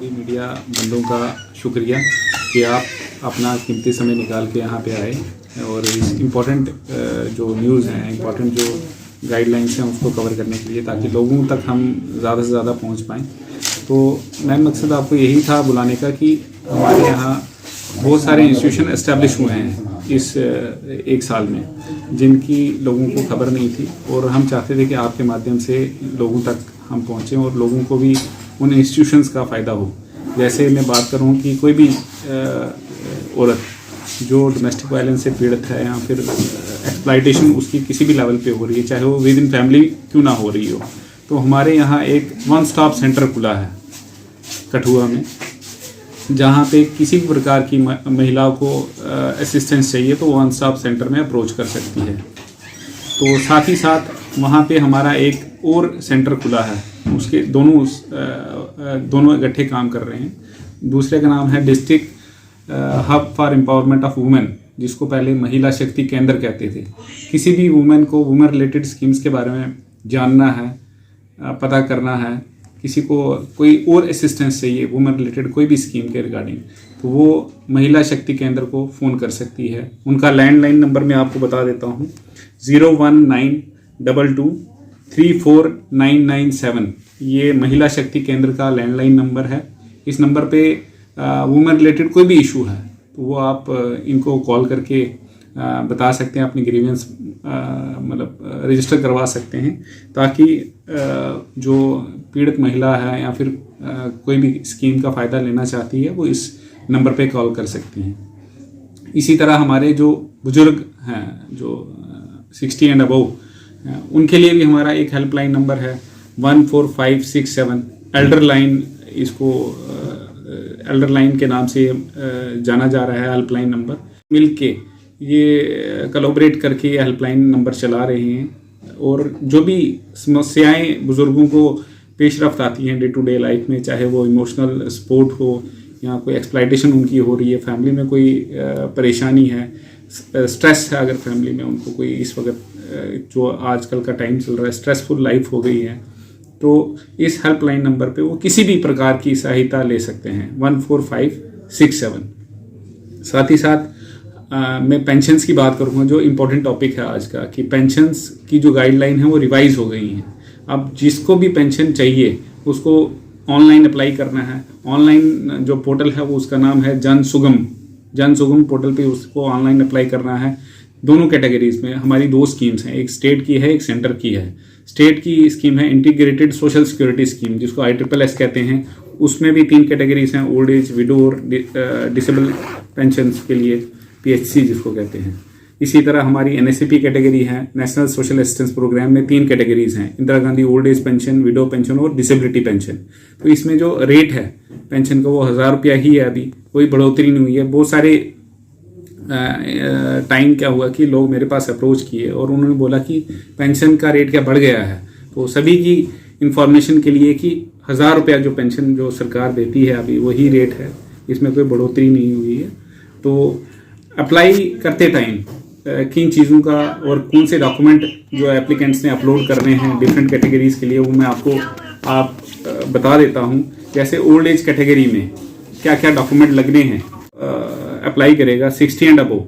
सभी मीडिया बंधुओं का शुक्रिया कि आप अपना कीमती समय निकाल के यहाँ पे आए और इस इम्पोर्टेंट जो न्यूज़ हैं, इम्पोर्टेंट जो गाइडलाइंस हैं उसको कवर करने के लिए, ताकि लोगों तक हम ज़्यादा से ज़्यादा पहुँच पाएँ। तो मेन मकसद आपको यही था बुलाने का कि हमारे यहाँ बहुत सारे इंस्टीट्यूशन एस्टेब्लिश हुए हैं इस एक साल में, जिनकी लोगों को खबर नहीं थी, और हम चाहते थे कि आपके माध्यम से लोगों तक हम पहुँचें और लोगों को भी उन इंस्टीट्यूशंस का फ़ायदा हो। जैसे मैं बात करूँ कि कोई भी औरत जो डोमेस्टिक वायलेंस से पीड़ित है या फिर एक्सप्लॉयटेशन उसकी किसी भी लेवल पे हो रही है, चाहे वो विद इन फैमिली क्यों ना हो रही हो, तो हमारे यहाँ एक वन स्टॉप सेंटर खुला है कठुआ में, जहाँ पे किसी भी प्रकार की महिलाओं को असिस्टेंस चाहिए तो वन स्टॉप सेंटर में अप्रोच कर सकती है। तो साथ ही साथ वहाँ पे हमारा एक और सेंटर खुला है, उसके दोनों इकट्ठे काम कर रहे हैं। दूसरे का नाम है district hub for empowerment of women, जिसको पहले महिला शक्ति केंद्र कहते थे। किसी भी वुमेन को वुमेन रिलेटेड स्कीम्स के बारे में जानना है, पता करना है, किसी को कोई और असिस्टेंस चाहिए वुमेन रिलेटेड कोई भी स्कीम के रिगार्डिंग, तो वो महिला शक्ति केंद्र को फ़ोन कर सकती है। उनका लैंडलाइन नंबर मैं आपको बता देता हूँ, 01922349997। ये महिला शक्ति केंद्र का लैंडलाइन नंबर है। इस नंबर पे वुमेन रिलेटेड कोई भी इशू है तो वो आप इनको कॉल करके बता सकते हैं, अपनी ग्रीवेंस मतलब रजिस्टर करवा सकते हैं, ताकि जो पीड़ित महिला है या फिर कोई भी स्कीम का फ़ायदा लेना चाहती है वो इस नंबर पे कॉल कर सकती हैं। इसी तरह हमारे जो बुजुर्ग हैं जो 60 एंड अबव, उनके लिए भी हमारा एक हेल्पलाइन नंबर है 14567 एल्डर लाइन। इसको एल्डर लाइन के नाम से जाना जा रहा है हेल्पलाइन नंबर। मिलके ये कोलैबोरेट करके ये हेल्पलाइन नंबर चला रहे हैं, और जो भी समस्याएं बुज़ुर्गों को पेश रफ्त आती हैं डे टू डे लाइफ में, चाहे वो इमोशनल सपोर्ट हो या कोई एक्सप्लॉयटेशन उनकी हो रही है, फैमिली में कोई परेशानी है, स्ट्रेस है, अगर फैमिली में उनको कोई इस वक्त जो आजकल का टाइम चल रहा है स्ट्रेसफुल लाइफ हो गई है, तो इस हेल्पलाइन नंबर पे वो किसी भी प्रकार की सहायता ले सकते हैं 14567। साथ ही साथ मैं पेंशन्स की बात करूँगा, जो इम्पोर्टेंट टॉपिक है आज का, कि पेंशन्स की जो गाइडलाइन है वो रिवाइज हो गई हैं। अब जिसको भी पेंशन चाहिए उसको ऑनलाइन अप्लाई करना है। ऑनलाइन जो पोर्टल है वो उसका नाम है जन सुगम पोर्टल पे उसको ऑनलाइन अप्लाई करना है। दोनों कैटेगरीज में हमारी 2 स्कीम्स हैं, एक स्टेट की है, एक सेंटर की है। स्टेट की स्कीम है इंटीग्रेटेड सोशल सिक्योरिटी स्कीम, जिसको ISSS कहते हैं। उसमें भी 3 कैटेगरीज हैं, ओल्ड एज, विडो और डिसेबल पेंशन के लिए PHC जिसको कहते हैं। इसी तरह हमारी NSAP कैटेगरी है, नेशनल सोशल असिस्टेंस प्रोग्राम में 3 कैटेगरीज हैं, Indira Gandhi old age pension, window pension और डिसेबिलिटी पेंशन। तो इसमें जो रेट है पेंशन का वो 1000 रुपया ही है, अभी कोई बढ़ोतरी नहीं हुई है। बहुत सारे टाइम क्या हुआ कि लोग मेरे पास अप्रोच किए और उन्होंने बोला कि पेंशन का रेट क्या बढ़ गया है। तो सभी की इंफॉर्मेशन के लिए कि 1000 रुपया जो पेंशन जो सरकार देती है अभी वही रेट है, इसमें कोई बढ़ोतरी नहीं हुई है। तो अप्लाई करते टाइम किन चीज़ों का और कौन से डॉक्यूमेंट जो एप्लीकेंट्स ने अपलोड करने हैं डिफरेंट कैटेगरीज के लिए, वो मैं आपको बता देता हूँ। जैसे ओल्ड एज कैटेगरी में क्या क्या डॉक्यूमेंट लगने हैं, अप्लाई करेगा 60 एंड अबव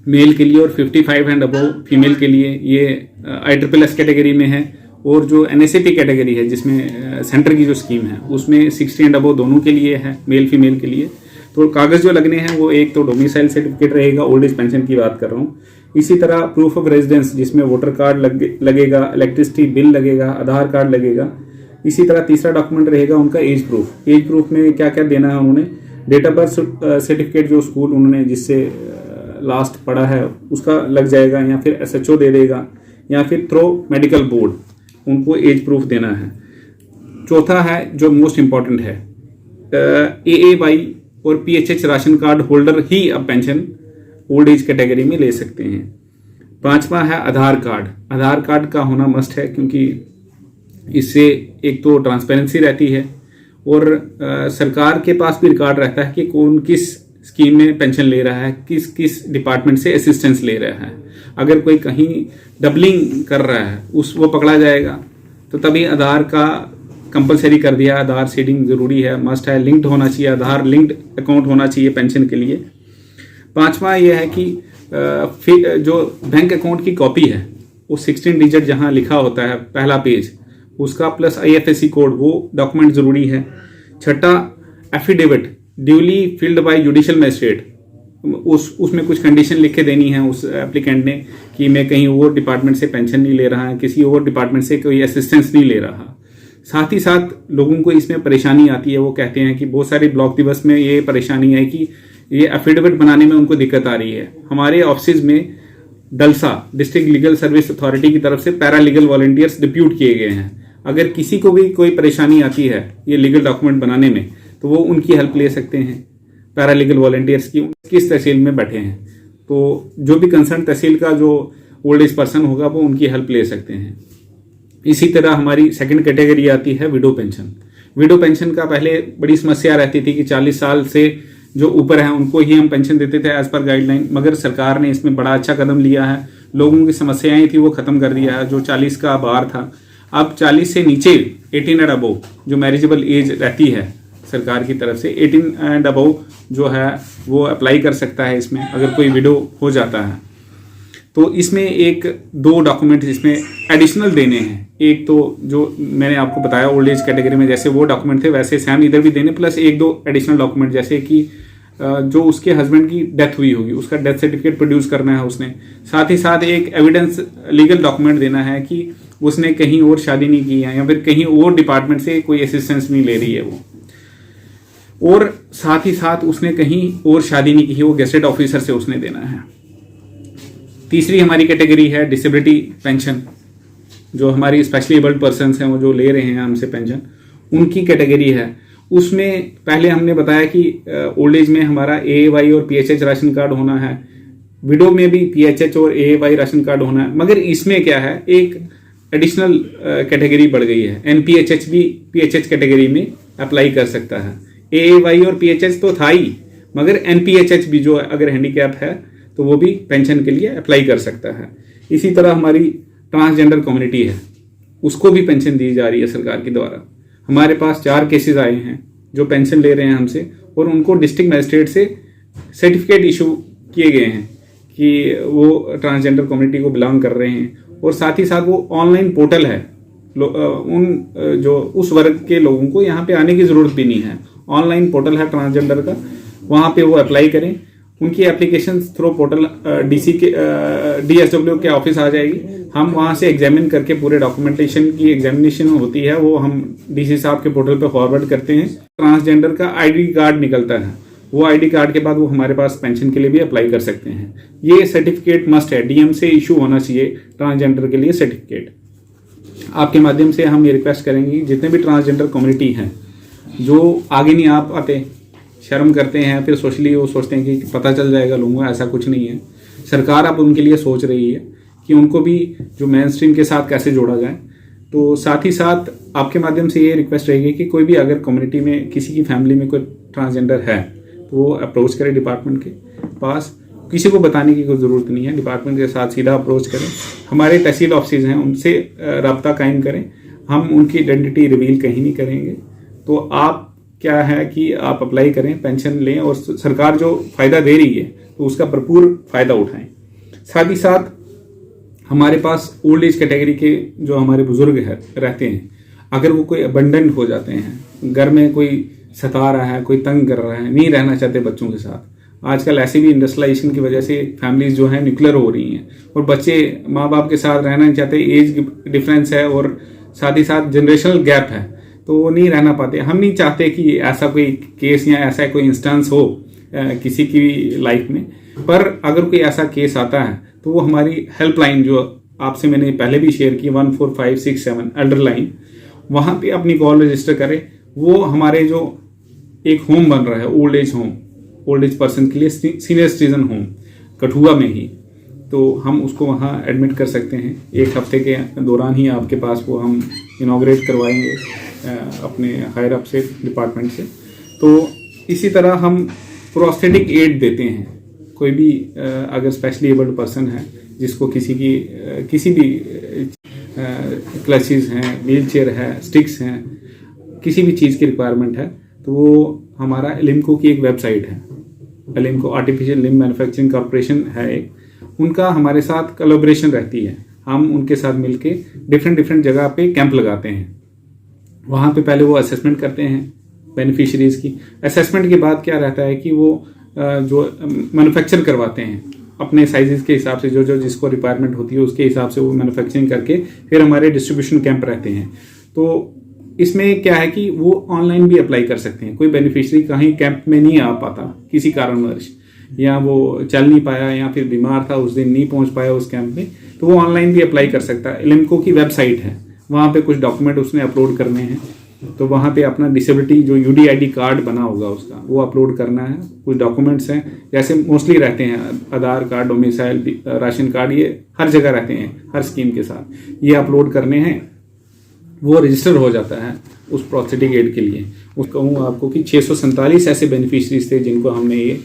मेल के लिए और 55 एंड अबव फीमेल के लिए, ये ISSS कैटेगरी में है। और जो NSAP कैटेगरी है जिसमें सेंटर की जो स्कीम है उसमें 60 एंड अबव दोनों के लिए है, मेल फीमेल के लिए। तो कागज़ जो लगने हैं वो एक तो डोमिसाइल सर्टिफिकेट रहेगा, ओल्ड एज पेंशन की बात कर रहा हूँ। इसी तरह प्रूफ ऑफ रेजिडेंस जिसमें वोटर कार्ड लगेगा, इलेक्ट्रिसिटी बिल लगेगा, आधार कार्ड लगेगा। इसी तरह तीसरा डॉक्यूमेंट रहेगा उनका एज प्रूफ। एज प्रूफ में क्या क्या देना है उन्होंने, डेट ऑफ बर्थ सर्टिफिकेट जो स्कूल उन्होंने जिससे लास्ट पढ़ा है उसका लग जाएगा, या फिर SHO दे देगा, या फिर थ्रो मेडिकल बोर्ड, उनको एज प्रूफ देना है। चौथा है जो मोस्ट इम्पॉर्टेंट है, AAY और PHH राशन कार्ड होल्डर ही अब पेंशन ओल्ड एज कैटेगरी में ले सकते हैं। 5वां है आधार कार्ड। आधार कार्ड का होना मस्ट है, क्योंकि इससे एक तो ट्रांसपेरेंसी रहती है और सरकार के पास भी रिकॉर्ड रहता है कि कौन किस स्कीम में पेंशन ले रहा है, किस किस डिपार्टमेंट से असिस्टेंस ले रहा है। अगर कोई कहीं डबलिंग कर रहा है वो पकड़ा जाएगा, तो तभी आधार का कंपलसरी कर दिया, आधार सीडिंग ज़रूरी है, मस्ट है, लिंक्ड होना चाहिए, आधार लिंक्ड अकाउंट होना चाहिए पेंशन के लिए। पांचवा ये है कि जो बैंक अकाउंट की कॉपी है वो 16 डिजिट जहां लिखा होता है पहला पेज उसका प्लस IFSC कोड, वो डॉक्यूमेंट ज़रूरी है। छठा, affidavit duly filled by judicial magistrate, उसमें कुछ कंडीशन लिख के देनी है उस एप्लीकेंट ने कि मैं कहीं और डिपार्टमेंट से पेंशन नहीं ले रहा, किसी और डिपार्टमेंट से कोई असिस्टेंस नहीं ले रहा। साथ ही साथ लोगों को इसमें परेशानी आती है, वो कहते हैं कि बहुत सारे ब्लॉक दिवस में ये परेशानी है कि ये एफिडेविट बनाने में उनको दिक्कत आ रही है। हमारे ऑफिस में डलसा डिस्ट्रिक्ट लीगल सर्विस अथॉरिटी की तरफ से पैरा लीगल वॉलंटियर्स डिप्यूट किए गए हैं। अगर किसी को भी कोई परेशानी आती है ये लीगल डॉक्यूमेंट बनाने में तो वो उनकी हेल्प ले सकते हैं पैरा लीगल वॉलंटियर्स की, किस तहसील में बैठे हैं तो जो भी कंसर्न तहसील का जो ओल्ड एज पर्सन होगा वो उनकी हेल्प ले सकते हैं। इसी तरह हमारी सेकंड कैटेगरी आती है विडो पेंशन। विडो पेंशन का पहले बड़ी समस्या रहती थी कि 40 साल से जो ऊपर है उनको ही हम पेंशन देते थे एज पर गाइडलाइन, मगर सरकार ने इसमें बड़ा अच्छा कदम लिया है। लोगों की समस्याएं थी वो खत्म कर दिया है। जो 40 का बार था अब 40 से नीचे 18 एंड अबव जो मैरिजेबल एज रहती है सरकार की तरफ से 18 एंड अबव जो है वो अप्लाई कर सकता है इसमें, अगर कोई विडो हो जाता है तो इसमें एक दो डॉक्यूमेंट इसमें एडिशनल देने हैं। एक तो जो मैंने आपको बताया ओल्ड एज कैटेगरी में जैसे वो डॉक्यूमेंट थे वैसे सेम इधर भी देने, प्लस एक दो एडिशनल डॉक्यूमेंट जैसे कि जो उसके हस्बैंड की डेथ हुई होगी उसका डेथ सर्टिफिकेट प्रोड्यूस करना है उसने। साथ ही साथ एक एविडेंस लीगल डॉक्यूमेंट देना है कि उसने कहीं और शादी नहीं की है या फिर कहीं और डिपार्टमेंट से कोई असिस्टेंस नहीं ले रही है वो, और साथ ही साथ उसने कहीं और शादी नहीं की है वो गेजेटेड ऑफिसर से उसने देना है। तीसरी हमारी कैटेगरी है डिसेबिलिटी पेंशन, जो हमारी स्पेशली एबल्ड पर्सन्स हैं वो जो ले रहे हैं हमसे पेंशन उनकी कैटेगरी है। उसमें पहले हमने बताया कि ओल्ड एज में हमारा AAY और PHH राशन कार्ड होना है, विडो में भी PHH और AAY राशन कार्ड होना है, मगर इसमें क्या है एक एडिशनल कैटेगरी बढ़ गई है। NPHH भी PHH कैटेगरी में अप्लाई कर सकता है। AAY और PHH तो था ही, मगर NPHH भी जो अगर हैंडीकैप है तो वो भी पेंशन के लिए अप्लाई कर सकता है। इसी तरह हमारी ट्रांसजेंडर कम्युनिटी है उसको भी पेंशन दी जा रही है सरकार के द्वारा। हमारे पास 4 केसेस आए हैं जो पेंशन ले रहे हैं हमसे और उनको डिस्ट्रिक्ट मजिस्ट्रेट से सर्टिफिकेट इशू किए गए हैं कि वो ट्रांसजेंडर कम्युनिटी को बिलोंग कर रहे हैं, और साथ ही साथ वो ऑनलाइन पोर्टल है उन जो उस वर्ग के लोगों को यहाँ पे आने की ज़रूरत भी नहीं है। ऑनलाइन पोर्टल है ट्रांसजेंडर का, वहाँ पे वो अप्लाई करें। उनकी एप्लीकेशन थ्रू पोर्टल DSW के ऑफिस आ जाएगी, हम वहाँ से एग्जामिन करके पूरे डॉक्यूमेंटेशन की एग्जामिनेशन होती है वो हम DC साहब के पोर्टल पे फॉरवर्ड करते हैं। ट्रांसजेंडर का ID कार्ड निकलता है, वो ID कार्ड के बाद वो हमारे पास पेंशन के लिए भी अप्लाई कर सकते हैं। ये सर्टिफिकेट मस्ट है, DM से इशू होना चाहिए ट्रांसजेंडर के लिए सर्टिफिकेट। आपके माध्यम से हम ये रिक्वेस्ट करेंगे जितने भी ट्रांसजेंडर कम्युनिटी हैं जो आगे नहीं आ पाते, शर्म करते हैं, फिर सोशली वो सोचते हैं कि पता चल जाएगा लोगों को, ऐसा कुछ नहीं है। सरकार अब उनके लिए सोच रही है कि उनको भी जो मेन स्ट्रीम के साथ कैसे जोड़ा जाए। तो साथ ही साथ आपके माध्यम से ये रिक्वेस्ट रहेगी कि कोई भी अगर कम्युनिटी में किसी की फैमिली में कोई ट्रांसजेंडर है तो वो अप्रोच करे डिपार्टमेंट के पास, किसी को बताने की कोई ज़रूरत नहीं है, डिपार्टमेंट के साथ सीधा अप्रोच करें। हमारे तहसील ऑफिस हैं उनसे रब्ता कायम करें, हम उनकी आइडेंटिटी रिवील कहीं नहीं करेंगे। तो आप क्या है कि आप अप्लाई करें, पेंशन लें और सरकार जो फ़ायदा दे रही है तो उसका भरपूर फ़ायदा उठाएं। साथ ही साथ हमारे पास ओल्ड एज कैटेगरी के जो हमारे बुजुर्ग है रहते हैं, अगर वो कोई अबंडेंट हो जाते हैं, घर में कोई सता रहा है, कोई तंग कर रहा है, नहीं रहना चाहते बच्चों के साथ, आजकल ऐसे भी इंडस्ट्रियलाइजेशन की वजह से फैमिलीज जो है न्यूक्लियर हो रही हैं और बच्चे माँ बाप के साथ रहना नहीं चाहते, एज डिफरेंस है और साथ ही साथ जनरेशनल गैप है तो वो नहीं रहना पाते। हम नहीं चाहते कि ऐसा कोई केस या ऐसा कोई इंस्टेंस हो किसी की लाइफ में, पर अगर कोई ऐसा केस आता है तो वो हमारी हेल्पलाइन जो आपसे मैंने पहले भी शेयर की 14567 एल्डर लाइन, वहाँ पे अपनी कॉल रजिस्टर करें। वो हमारे जो एक होम बन रहा है old age home, old age person के लिए सीनियर सिटीजन होम कठुआ में ही, तो हम उसको वहाँ एडमिट कर सकते हैं। 1 हफ्ते के दौरान ही आपके पास वो हम इनॉग्रेट करवाएंगे अपने हायर अप से डिपार्टमेंट से। तो इसी तरह हम प्रोस्थेटिक एड देते हैं, कोई भी अगर स्पेशली एबल्ड पर्सन है जिसको किसी भी क्लचेस हैं, व्हील चेयर है, स्टिक्स हैं, किसी भी चीज़ की रिक्वायरमेंट है तो वो हमारा एलिम्को की एक वेबसाइट है, ALIMCO artificial limb manufacturing corporation है एक, उनका हमारे साथ कोलैबोरेशन रहती है। हम उनके साथ मिलके डिफरेंट जगह पे कैंप लगाते हैं। वहाँ पे पहले वो असेसमेंट करते हैं बेनिफिशरीज़ की। असेसमेंट के बाद क्या रहता है कि वो जो मैन्युफैक्चर करवाते हैं अपने साइजेस के हिसाब से, जो जो जिसको रिक्वायरमेंट होती है उसके हिसाब से वो मैन्युफैक्चरिंग करके फिर हमारे डिस्ट्रीब्यूशन कैंप रहते हैं। तो इसमें क्या है कि वो ऑनलाइन भी अप्लाई कर सकते हैं। कोई बेनिफिशरी कहीं कैंप में नहीं आ पाता किसी कारणवश, या वो चल नहीं पाया या फिर बीमार था उस दिन नहीं पहुंच पाया उस कैंप में, तो वो ऑनलाइन भी अप्लाई कर सकता है। एलिम्को की वेबसाइट है, वहाँ पे कुछ डॉक्यूमेंट उसने अपलोड करने हैं, तो वहाँ पे अपना डिसेबिलिटी जो यूडीआईडी कार्ड बना होगा उसका वो अपलोड करना है। कुछ डॉक्यूमेंट्स हैं जैसे मोस्टली रहते हैं आधार कार्ड, डोमिसाइल, राशन कार्ड, ये हर जगह रहते हैं हर स्कीम के साथ, ये अपलोड करने हैं। वो रजिस्टर हो जाता है उस प्रोस्थेटिक एड के लिए। उसको कहूँ आपको कि 647 ऐसे बेनिफिशरीज थे जिनको हमने ये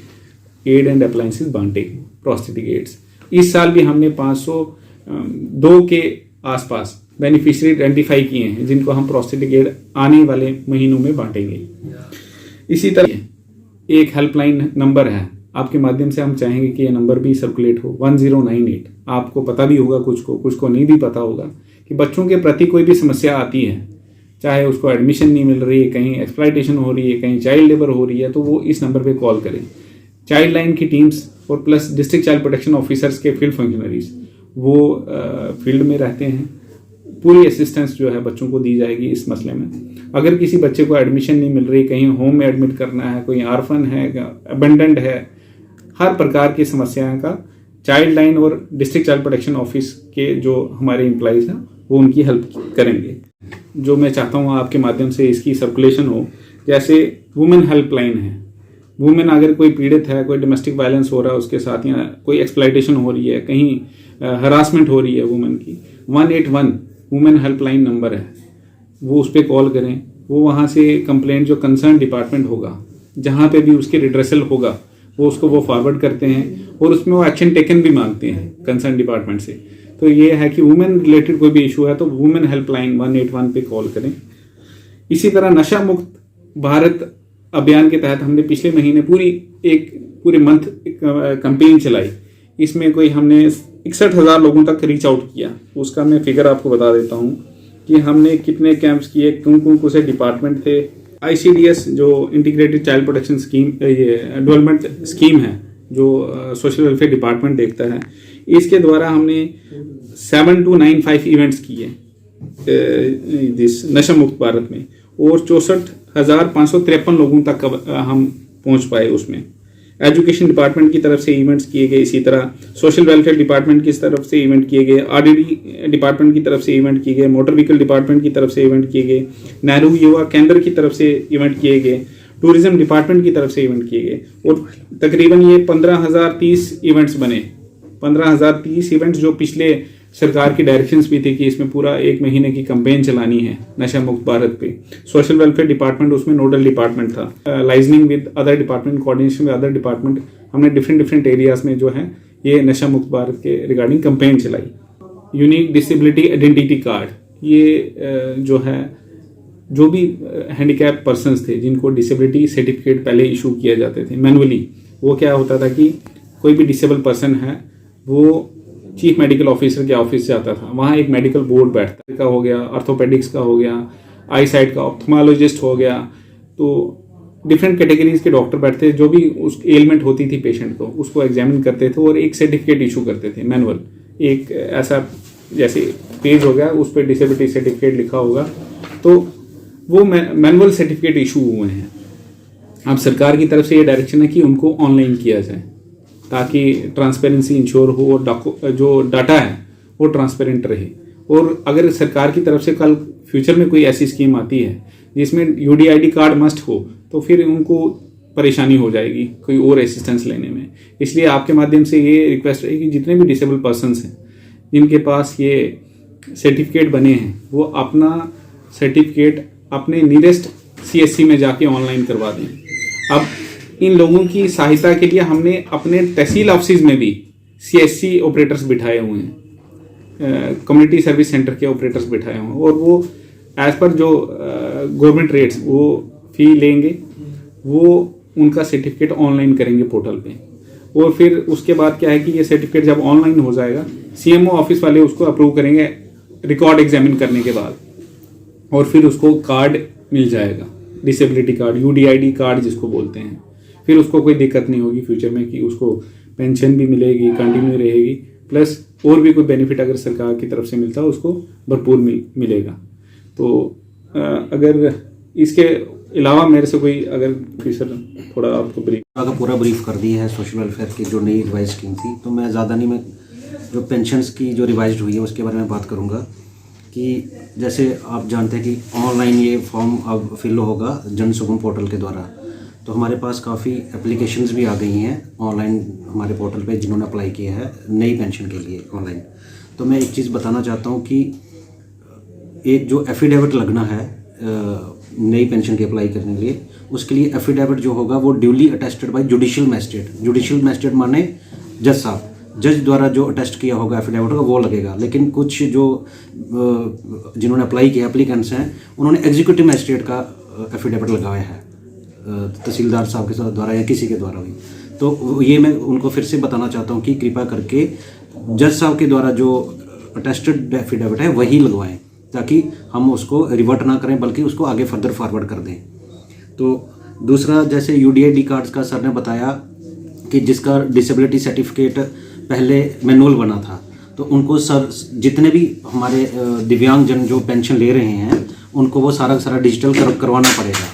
एड एंड अप्लायंसेस बांटे प्रोस्थेटिक एड्स। इस साल भी हमने 502 के आसपास बेनिफिशरी आइडेंटिफाई किए हैं जिनको हम प्रोस्थेटिक एड आने वाले महीनों में बांटेंगे। इसी तरह एक हेल्पलाइन नंबर है, आपके माध्यम से हम चाहेंगे कि ये नंबर भी सर्कुलेट हो, 1098। आपको पता भी होगा, कुछ को नहीं भी पता होगा कि बच्चों के प्रति कोई भी समस्या आती है, चाहे उसको एडमिशन नहीं मिल रही है, कहीं एक्सप्लॉयटेशन हो रही है, कहीं चाइल्ड लेबर हो रही है, तो वो इस नंबर पे कॉल करें। चाइल्ड लाइन की टीम्स और plus district child protection officers के फील्ड फंक्शनरीज वो फील्ड में रहते हैं। पूरी असिस्टेंस जो है बच्चों को दी जाएगी इस मसले में। अगर किसी बच्चे को एडमिशन नहीं मिल रही, कहीं होम में एडमिट करना है, कोई आर्फन है, अबेंडेंट है, हर प्रकार की समस्याओं का चाइल्ड लाइन और डिस्ट्रिक्ट चाइल्ड प्रोटेक्शन ऑफिस के जो हमारे एम्प्लॉइज हैं वो उनकी हेल्प करेंगे। जो मैं चाहता हूँ आपके माध्यम से इसकी सर्कुलेशन हो, जैसे वुमेन हेल्पलाइन है, वुमेन अगर कोई पीड़ित है, कोई डोमेस्टिक वायलेंस हो रहा है उसके साथ, या कोई एक्सप्लॉयटेशन हो रही है, कहीं हरासमेंट हो रही है वुमेन की, 181 वुमेन हेल्पलाइन नंबर है, वो उस पर कॉल करें। वो वहाँ से कंप्लेंट जो कंसर्न डिपार्टमेंट होगा, जहाँ पे भी उसकी रिड्रेसल होगा, वो उसको वो फॉरवर्ड करते हैं और उसमें वो एक्शन टेकन भी मांगते हैं कंसर्न डिपार्टमेंट से। तो ये है कि वुमेन रिलेटेड कोई भी इशू है तो वुमेन हेल्पलाइन 181 पे कॉल करें। इसी तरह नशा मुक्त भारत अभियान के तहत हमने पिछले महीने पूरे मंथ कैंपेन चलाई। इसमें कोई हमने 61,000 लोगों तक रीच आउट किया। उसका मैं फिगर आपको बता देता हूँ कि हमने कितने कैंप्स किए, कौन से डिपार्टमेंट थे। ICDS जो इंटीग्रेटेड चाइल्ड प्रोटेक्शन स्कीम, ये डेवलपमेंट स्कीम है जो सोशल वेलफेयर डिपार्टमेंट देखता है, इसके द्वारा हमने 7295 इवेंट्स किए दिस नशा मुक्त भारत में, और 64,553 लोगों तक हम पहुंच पाए उसमें। एजुकेशन डिपार्टमेंट की तरफ से इवेंट्स किए गए, इसी तरह सोशल वेलफेयर डिपार्टमेंट की तरफ से इवेंट किए गए, RDD डिपार्टमेंट की तरफ से इवेंट किए गए, मोटर व्हीकल डिपार्टमेंट की तरफ से इवेंट किए गए, नेहरू युवा केंद्र की तरफ से इवेंट किए गए, टूरिज्म डिपार्टमेंट की तरफ से इवेंट किए गए, और तकरीबन ये 15,030 इवेंट्स बने। 15,030 इवेंट्स जो पिछले सरकार की डायरेक्शंस भी थी कि इसमें पूरा 1 महीने की कैंपेन चलानी है नशा मुक्त भारत पे। सोशल वेलफेयर डिपार्टमेंट उसमें नोडल डिपार्टमेंट था। Liaisoning with other department, coordination with other department, हमने डिफरेंट एरियाज में जो है ये नशा मुक्त भारत के रिगार्डिंग कैंपेन चलाई। यूनिक डिसेबिलिटी आइडेंटिटी कार्ड, ये जो है जो भी हैंडीकैप पर्सनस थे जिनको डिसेबिलिटी सर्टिफिकेट पहले इशू किए जाते थे मैनुअली, वो क्या होता था कि कोई भी डिसेबल पर्सन है वो चीफ मेडिकल ऑफिसर के ऑफिस से आता था, वहाँ एक मेडिकल बोर्ड बैठता का हो गया, ऑर्थोपेडिक्स का हो गया, आई साइट का ऑप्थेमोलॉजिस्ट हो गया, तो डिफरेंट कैटेगरीज के डॉक्टर बैठते थे। जो भी उस एलिमेंट होती थी पेशेंट को उसको एग्जामिन करते थे और एक सर्टिफिकेट इशू करते थे मैनुअल। एक ऐसा जैसे पेज हो गया उस पर डिसेबिलिटी सर्टिफिकेट लिखा होगा, तो वो मैनुअल सर्टिफिकेट इशू हुए हैं। अब सरकार की तरफ से ये डायरेक्शन है कि उनको ऑनलाइन किया जाए ताकि ट्रांसपेरेंसी इंश्योर हो और जो डाटा है वो ट्रांसपेरेंट रहे। और अगर सरकार की तरफ से कल फ्यूचर में कोई ऐसी स्कीम आती है जिसमें UDID कार्ड मस्ट हो तो फिर उनको परेशानी हो जाएगी कोई और असिस्टेंस लेने में। इसलिए आपके माध्यम से ये रिक्वेस्ट है कि जितने भी डिसेबल पर्सनस हैं जिनके पास ये सर्टिफिकेट बने हैं वो अपना सर्टिफिकेट अपने नियरेस्ट CSC में जाके ऑनलाइन करवा दें। अब इन लोगों की सहायता के लिए हमने अपने तहसील ऑफिस में भी CSC ऑपरेटर्स बिठाए हुए हैं, कम्युनिटी सर्विस सेंटर के ऑपरेटर्स बिठाए हुए हैं, और वो एज पर जो गवर्नमेंट रेट्स वो फी लेंगे, वो उनका सर्टिफिकेट ऑनलाइन करेंगे पोर्टल पे। और फिर उसके बाद क्या है कि ये सर्टिफिकेट जब ऑनलाइन हो जाएगा, सीएमओ ऑफिस वाले उसको अप्रूव करेंगे रिकॉर्ड एग्जामिन करने के बाद, और फिर उसको कार्ड मिल जाएगा, डिसेबिलिटी कार्ड, यूडीआईडी कार्ड जिसको बोलते हैं। फिर उसको कोई दिक्कत नहीं होगी फ्यूचर में कि उसको पेंशन भी मिलेगी, कंटिन्यू रहेगी, प्लस और भी कोई बेनिफिट अगर सरकार की तरफ से मिलता है उसको भरपूर मिलेगा। तो अगर इसके अलावा मेरे से कोई अगर सर थोड़ा आपको ब्रीफ का पूरा ब्रीफ कर दिया है सोशल वेलफेयर की जो नई रिवाइज स्कीम थी, तो मैं ज़्यादा नहीं, मैं जो पेंशन्स की जो रिवाइज हुई है उसके बारे में बात करूँगा। कि जैसे आप जानते हैं कि ऑनलाइन ये फॉर्म अब फिल होगा जन सुगम पोर्टल के द्वारा, तो हमारे पास काफ़ी एप्लीकेशंस भी आ गई हैं ऑनलाइन हमारे पोर्टल पे जिन्होंने अप्लाई किया है नई पेंशन के लिए ऑनलाइन। तो मैं एक चीज़ बताना चाहता हूँ कि एक जो एफिडेविट लगना है नई पेंशन के अप्लाई करने के लिए, उसके लिए एफिडेविट जो होगा वो duly attested bye judicial magistrate. Judicial magistrate माने जज साहब, जज द्वारा जो अटेस्ट किया होगा एफिडेविट का वो लगेगा। लेकिन कुछ जो जिन्होंने अप्लाई किया एप्लीकेंट्स हैं, उन्होंने एग्जीक्यूटिव मैजिस्ट्रेट का एफिडेविट लगाया है तहसीलदार साहब के द्वारा या किसी के द्वारा भी। तो ये मैं उनको फिर से बताना चाहता हूँ कि कृपया करके जज साहब के द्वारा जो अटेस्टेड एफिडेविट है वही लगवाएं, ताकि हम उसको रिवर्ट ना करें बल्कि उसको आगे फर्दर फॉरवर्ड कर दें। तो दूसरा, जैसे यूडीआईडी कार्ड्स का सर ने बताया कि जिसका डिसेबिलिटी सर्टिफिकेट पहले मैनुअल बना था, तो उनको सर जितने भी हमारे दिव्यांगजन जो पेंशन ले रहे हैं उनको वो सारा का सारा डिजिटल करवाना पड़ेगा,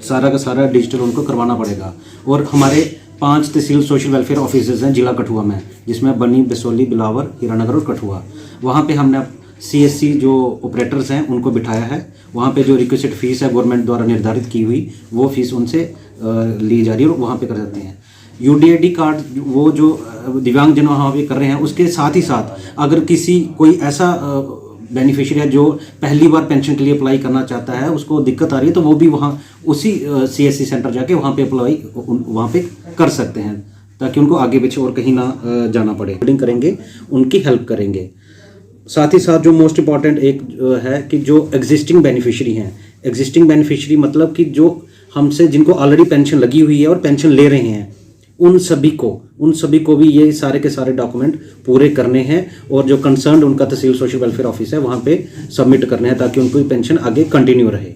सारा का सारा डिजिटल उनको करवाना पड़ेगा। और हमारे 5 तहसील सोशल वेलफेयर ऑफिसर्स हैं जिला कठुआ में, जिसमें बनी, बिसौली, बिलावर, हीरानगर और कठुआ। वहाँ पे हमने सीएससी जो ऑपरेटर्स हैं उनको बिठाया है। वहाँ पे जो रिक्वेस्टेड फीस है गवर्नमेंट द्वारा निर्धारित की हुई, वो फीस उनसे ली जा रही है और वहाँ पे कर जाते हैं। यूडीआईडी कार्ड वो जो दिव्यांगजन वहाँ पे कर रहे हैं, उसके साथ ही साथ अगर कोई ऐसा बेनिफिशियरी है जो पहली बार पेंशन के लिए अप्लाई करना चाहता है, उसको दिक्कत आ रही है, तो वो भी वहाँ उसी सीएससी सेंटर जाके वहाँ पे अप्लाई वहाँ पे कर सकते हैं, ताकि उनको आगे पीछे और कहीं ना जाना पड़े। बिल्डिंग करेंगे, उनकी हेल्प करेंगे। साथ ही साथ जो मोस्ट इम्पॉर्टेंट एक है कि जो एग्जिस्टिंग बेनिफिशियरी हैं, एग्जिस्टिंग बेनिफिशियरी मतलब कि जो हमसे जिनको ऑलरेडी पेंशन लगी हुई है और पेंशन ले रहे हैं, उन सभी को भी ये सारे के सारे डॉक्यूमेंट पूरे करने हैं और जो कंसर्न उनका तहसील सोशल वेलफेयर ऑफिस है वहाँ पे सबमिट करने हैं, ताकि उनकी पेंशन आगे कंटिन्यू रहे।